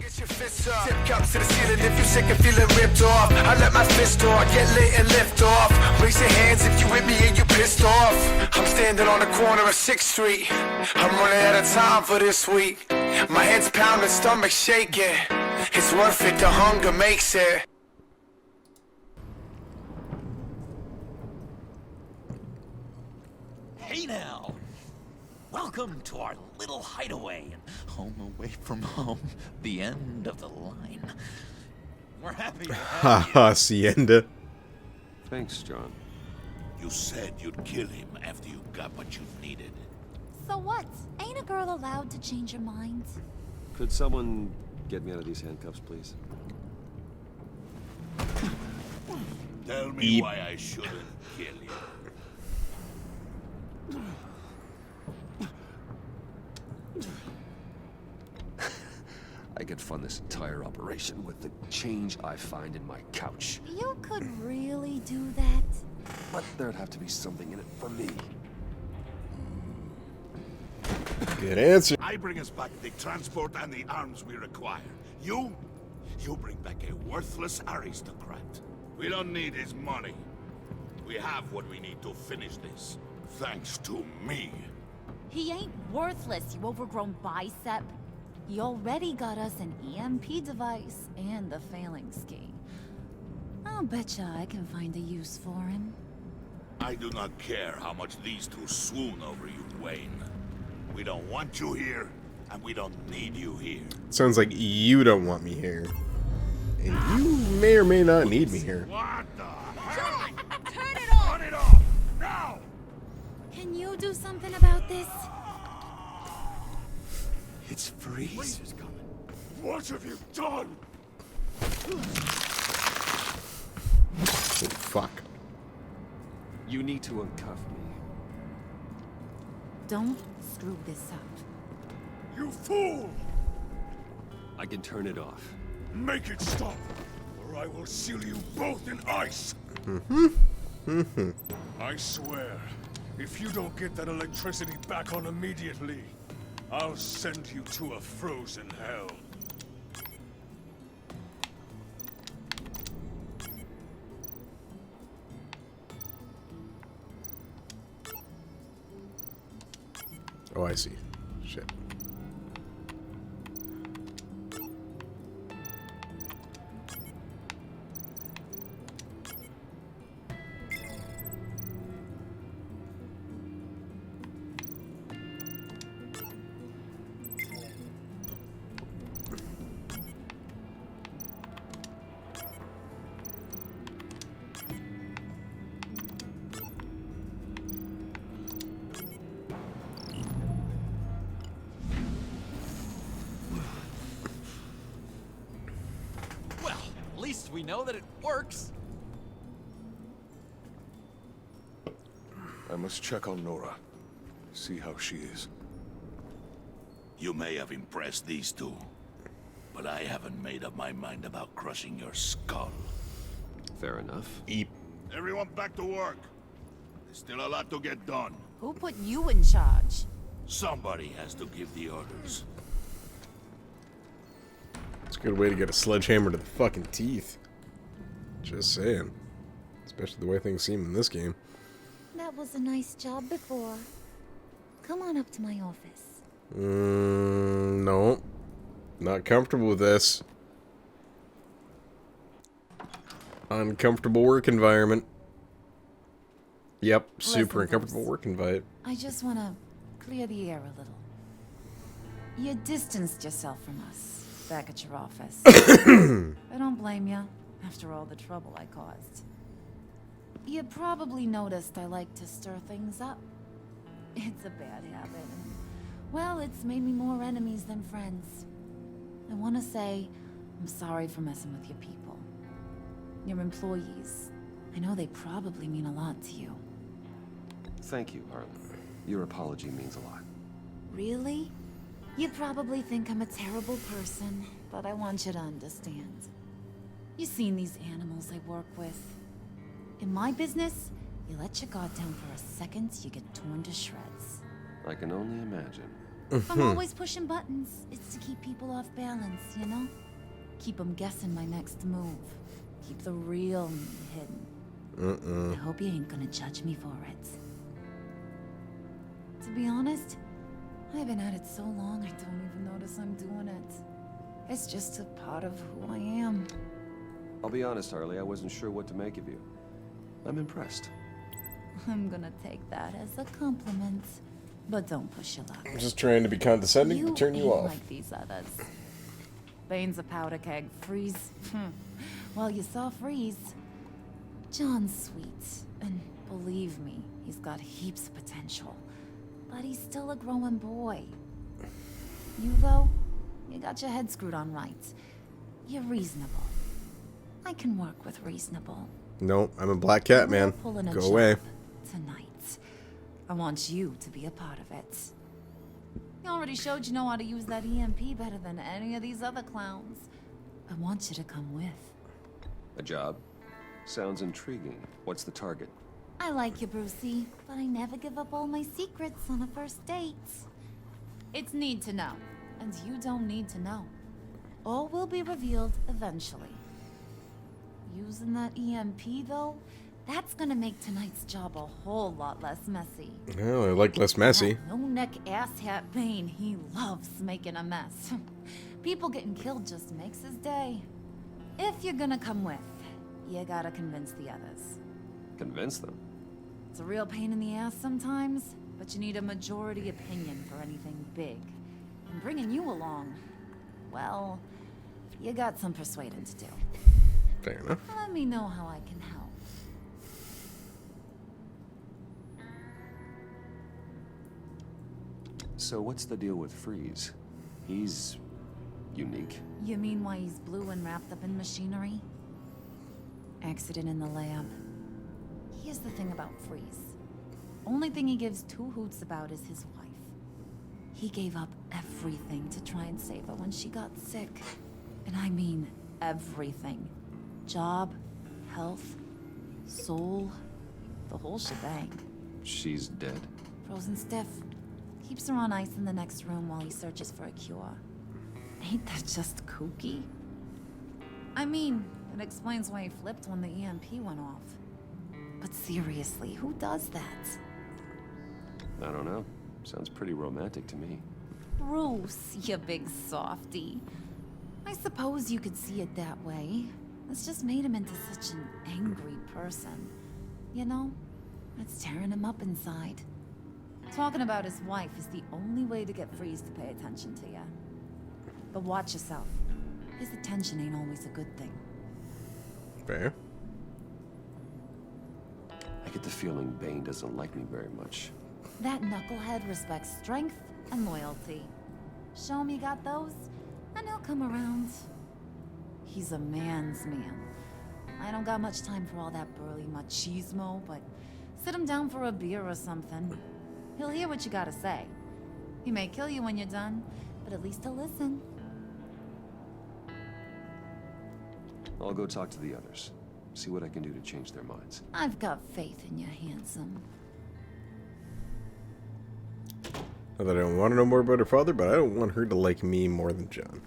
Get your fists up. Tip cups to the ceiling if you're sick and feeling ripped off. I let my fist off, get lit and lift off. Raise your hands if you with me and you pissed off. I'm standing on the corner of 6th Street. I'm running out of time for this week. My head's pounding, stomach shaking. It's worth it, the hunger makes it. Hey now! Welcome to our little hideaway and home away from home, the end of the line. We're happy to have you. Hacienda. Thanks, John. You said you'd kill him after you got what you needed. So what? Ain't a girl allowed to change her mind? Could someone get me out of these handcuffs, please? Tell me why I shouldn't kill you. I could fund this entire operation with the change I find in my couch. You could really do that? But there'd have to be something in it for me. Good answer. I bring us back the transport and the arms we require. You bring back a worthless aristocrat. We don't need his money. We have what we need to finish this. Thanks to me. He ain't worthless, you overgrown bicep. He already got us an EMP device and the failing ski. I'll betcha I can find a use for him. I do not care how much these two swoon over you, Wayne. We don't want you here, and we don't need you here. Sounds like you don't want me here. And you may or may not need me here. What the hell? John, turn it off! Turn it off! Now! Can you do something about this? It's Freeze. Is coming. What have you done? Oh, fuck. You need to uncuff me. Don't screw this up. You fool! I can turn it off. Make it stop, or I will seal you both in ice. I swear, if you don't get that electricity back on immediately, I'll send you to a frozen hell. Oh, I see. Shit. At least we know that it works. I must check on Nora. See how she is. You may have impressed these two, but I haven't made up my mind about crushing your skull. Fair enough. Everyone back to work. There's still a lot to get done. Who put you in charge? Somebody has to give the orders. It's a good way to get a sledgehammer to the fucking teeth. Just saying. Especially the way things seem in this game. That was a nice job before. Come on up to my office. No. Not comfortable with this. Uncomfortable work environment. Yep, super Listen, uncomfortable folks. work environment. I just want to clear the air a little. You distanced yourself from us back at your office. I don't blame you, after all the trouble I caused. You probably noticed I like to stir things up. It's a bad habit, and, well, it's made me more enemies than friends. I want to say I'm sorry for messing with your people. Your employees. I know they probably mean a lot to you. Thank you, Harlan. Your apology means a lot. Really? You probably think I'm a terrible person, but I want you to understand. You've seen these animals I work with. In my business, you let your guard down for a second, you get torn to shreds. I can only imagine. If I'm always pushing buttons, it's to keep people off balance, you know? Keep them guessing my next move. Keep the real me hidden. I hope you ain't gonna judge me for it. To be honest, I've been at it so long I don't even notice I'm doing it. It's just a part of who I am. I'll be honest, Harley, I wasn't sure what to make of you. I'm impressed. I'm gonna take that as a compliment. But don't push your luck. I'm just trying to be condescending to turn you ain't off. like these others. Bane's a powder keg. Freeze. Well, you saw Freeze. John's sweet. And believe me, he's got heaps of potential. But he's still a growing boy. You, though, you got your head screwed on right. You're reasonable. I can work with reasonable. No, I'm a black cat, man. We're pulling a Go job away. tonight. I want you to be a part of it. You already showed you know how to use that EMP better than any of these other clowns. I want you to come with. A job? Sounds intriguing. What's the target? I like you, Brucey, but I never give up all my secrets on a first date. It's need to know, and you don't need to know. All will be revealed eventually. Using that EMP, though, that's gonna make tonight's job a whole lot less messy. Well, I like less messy. That no-neck asshat Bane, he loves making a mess. People getting killed just makes his day. If you're gonna come with, you gotta convince the others. Convince them? It's a real pain in the ass sometimes, but you need a majority opinion for anything big. And bringing you along, well, you got some persuading to do. Fair enough. Let me know how I can help. So what's the deal with Freeze? He's unique. You mean why he's blue and wrapped up in machinery? Accident in the lab. Here's the thing about Freeze. Only thing he gives two hoots about is his wife. He gave up everything to try and save her when she got sick. And I mean everything. Job, health, soul, the whole shebang. She's dead. Frozen stiff. Keeps her on ice in the next room while he searches for a cure. Ain't that just kooky? I mean, it explains why he flipped when the EMP went off. But seriously, who does that? I don't know. Sounds pretty romantic to me. Bruce, you big softy. I suppose you could see it that way. It's just made him into such an angry person. You know, it's tearing him up inside. Talking about his wife is the only way to get Freeze to pay attention to you. But watch yourself. His attention ain't always a good thing. Fair. I get the feeling Bane doesn't like me very much. That knucklehead respects strength and loyalty. Show him you got those, and he'll come around. He's a man's man. I don't got much time for all that burly machismo, but sit him down for a beer or something. He'll hear what you gotta say. He may kill you when you're done, but at least he'll listen. I'll go talk to the others. See what I can do to change their minds. I've got faith in you, handsome. Not that I don't want to know more about her father, but I don't want her to like me more than John.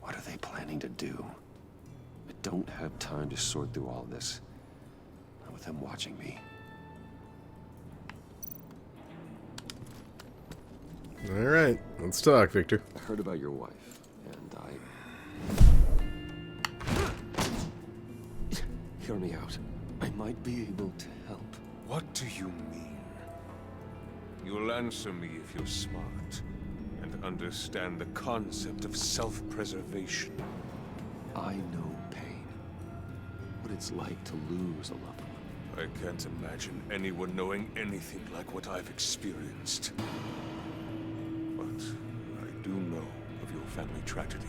What are they planning to do? I don't have time to sort through all this. Not with them watching me. Alright, let's talk, Victor. I heard about your wife, and Hear me out. I might be able to help. What do you mean? You'll answer me if you're smart and understand the concept of self-preservation. I know pain. What it's like to lose a loved one. I can't imagine anyone knowing anything like what I've experienced. But I do know of your family tragedy.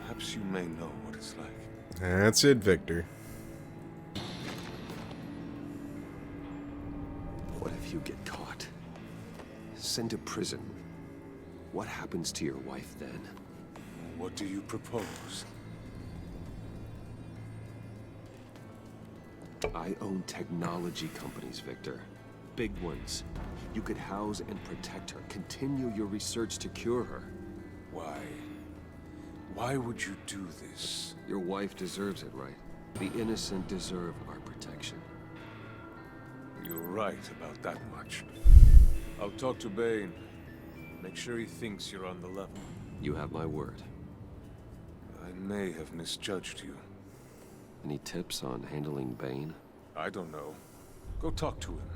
Perhaps you may know what it's like. That's it, Victor. What if you get caught? Sent to prison. What happens to your wife then? What do you propose? I own technology companies, Victor. Big ones. You could house and protect her. Continue your research to cure her. Why? Why would you do this? Your wife deserves it, right? The innocent deserve our protection. You're right about that much. I'll talk to Bane. Make sure he thinks you're on the level. You have my word. I may have misjudged you. Any tips on handling Bane? I don't know. Go talk to him.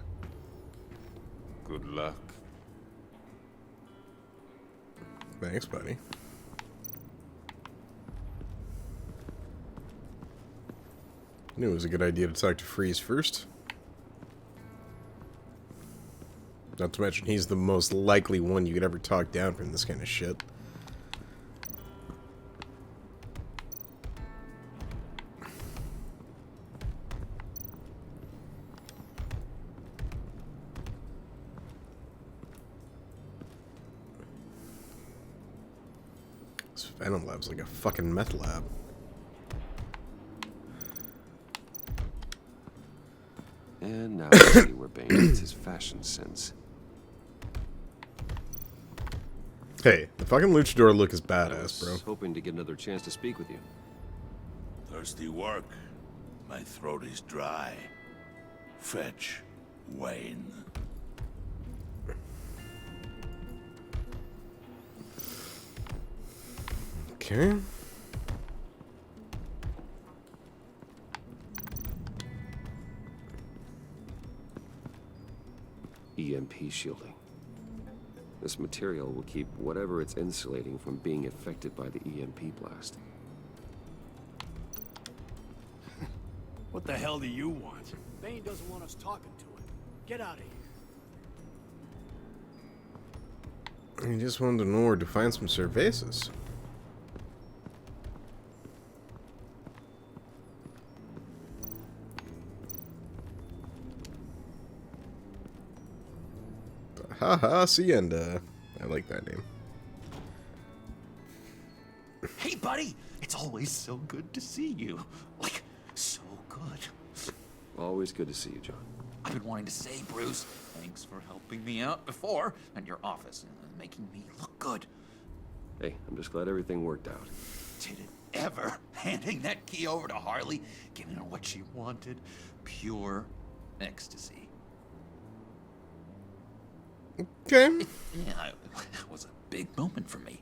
Good luck. Thanks, buddy. Knew it was a good idea to talk to Freeze first. Not to mention, he's the most likely one you could ever talk down from this kind of shit. This Venom Lab's like a fucking meth lab. And now we see where Bane gets his fashion sense. Hey, the fucking luchador look is I badass, was bro. hoping to get another chance to speak with you. Thirsty work. My throat is dry. Fetch Wayne. Okay. EMP shielding. This material will keep whatever it's insulating from being affected by the EMP blast. What the hell do you want? Bane doesn't want us talking to him. Get out of here. He just wanted to know where to find some cervezas. Haha, Hacienda. I like that name. Hey, buddy! It's always so good to see you. Like, so good. Always good to see you, John. I've been wanting to say, Bruce, thanks for helping me out before at your office and making me look good. Hey, I'm just glad everything worked out. Did it ever? Handing that key over to Harley, giving her what she wanted. Pure ecstasy. Okay. Yeah, it was a big moment for me.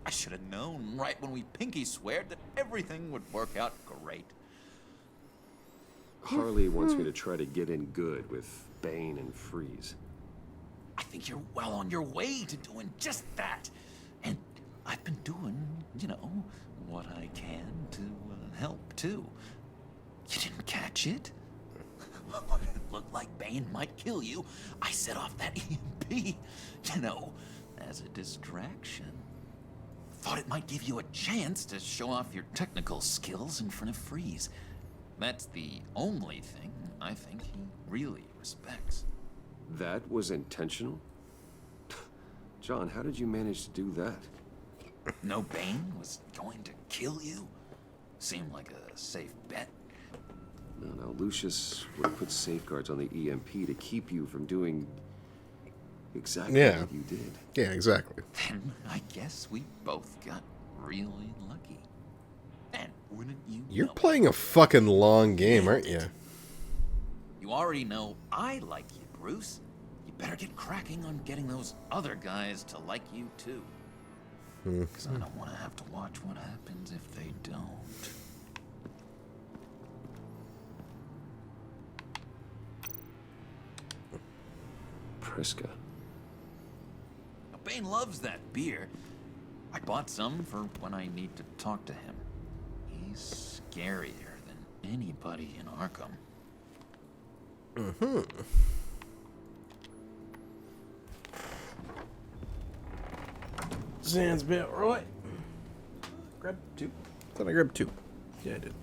I should have known right when we pinky sweared that everything would work out great. Harley wants me to try to get in good with Bane and Freeze. I think you're well on your way to doing just that. And I've been doing, you know, what I can to help, too. You didn't catch it? When it looked like Bane might kill you, I set off that EMP, you know, as a distraction. Thought it might give you a chance to show off your technical skills in front of Freeze. That's the only thing I think he really respects. That was intentional? John, how did you manage to do that? No Bane was going to kill you? Seemed like a safe bet. No, Lucius would have put safeguards on the EMP to keep you from doing exactly what you did. Yeah, exactly. Then I guess we both got really lucky. And wouldn't you You're know playing a fucking long game, aren't you? You already know I like you, Bruce. You better get cracking on getting those other guys to like you, too. Because I don't want to have to watch what happens if they don't. Priska. Bane loves that beer. I bought some for when I need to talk to him. He's scarier than anybody in Arkham. Sounds about right. Grab 2. Thought I grabbed 2. Yeah, I did.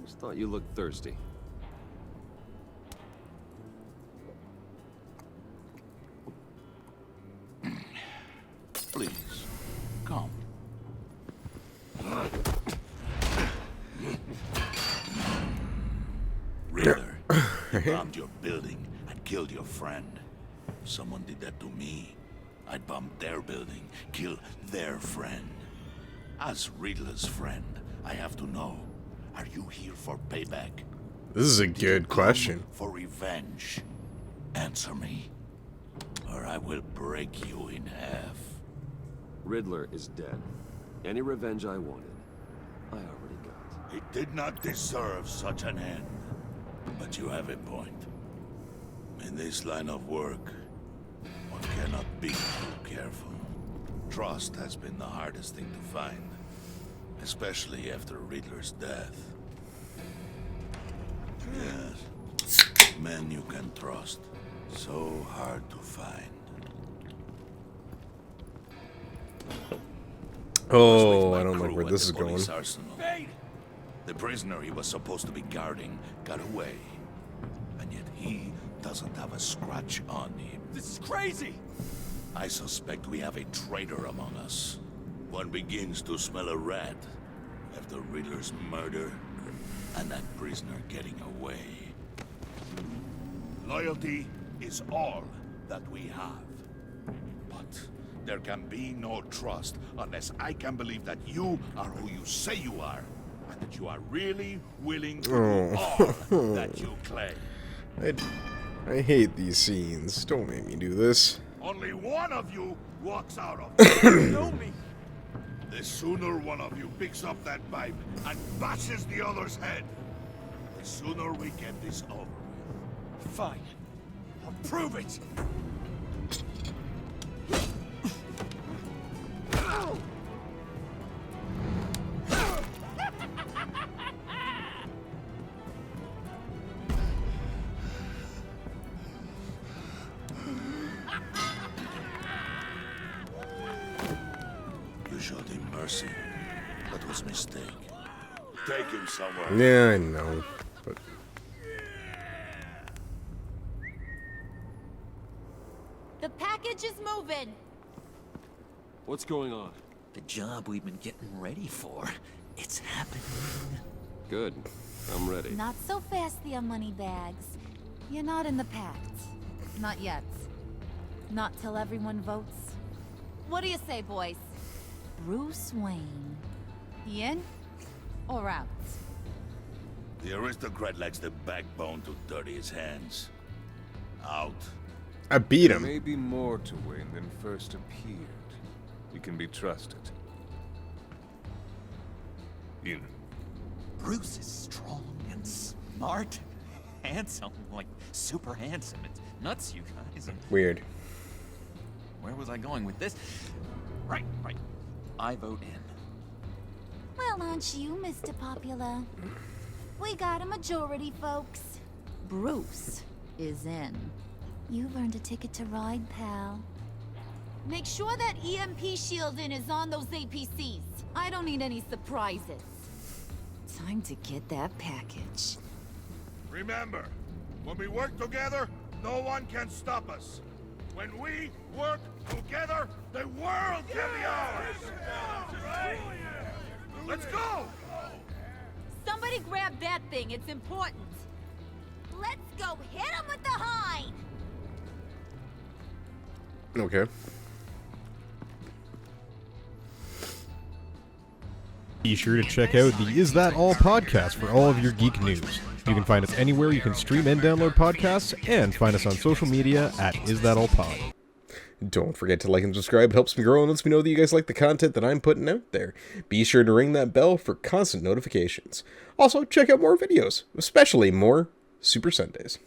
Just thought you looked thirsty. Please, come. Riddler, you bombed your building and killed your friend. Someone did that to me. I'd bomb their building, kill their friend. As Riddler's friend, I have to know, are you here for payback? This is a Did you good come question. for revenge? Answer me, or I will break you in half. Riddler is dead. Any revenge I wanted, I already got. He did not deserve such an end. But you have a point. In this line of work, one cannot be too careful. Trust has been the hardest thing to find, especially after Riddler's death. Yes, men you can trust. So hard to find. Oh, My I don't like crew where at this the is going. police arsenal. The prisoner he was supposed to be guarding got away. And yet he doesn't have a scratch on him. This is crazy! I suspect we have a traitor among us. One begins to smell a rat after Riddler's murder and that prisoner getting away. Loyalty is all that we have. But there can be no trust unless I can believe that you are who you say you are, and that you are really willing to do all that you claim. I hate these scenes. Don't make me do this. Only one of you walks out of You know me! The sooner one of you picks up that pipe and bashes the other's head, the sooner we get this over with. Fine. I'll prove it! You showed him mercy. That was a mistake. Take him somewhere. Yeah, I know. But The package is moving. What's going on? The job we've been getting ready for. It's happening. Good. I'm ready. Not so fast, the money bags. You're not in the pact. Not yet. Not till everyone votes. What do you say, boys? Bruce Wayne. He in or out? The aristocrat lacks the backbone to dirty his hands. Out. I beat There him. may be more to Wayne than first appeared. He can be trusted. In. Bruce is strong and smart, handsome, like super handsome. It's nuts, you guys. And Weird. where was I going with this? Right. I vote in. Well, aren't you, Mr. Popular? We got a majority, folks. Bruce is in. You've earned a ticket to ride, pal. Make sure that EMP shielding is on those APCs. I don't need any surprises. Time to get that package. Remember, when we work together, no one can stop us. When we work together, the world can be ours. Let's go! Somebody grab that thing, it's important. Let's go hit him with the hind! Okay. Be sure to check out the Is That All podcast for all of your geek news. You can find us anywhere you can stream and download podcasts, and find us on social media at Is That All Pod. Don't forget to like and subscribe. It helps me grow and lets me know that you guys like the content that I'm putting out there. Be sure to ring that bell for constant notifications. Also, check out more videos, especially more Super Sundays.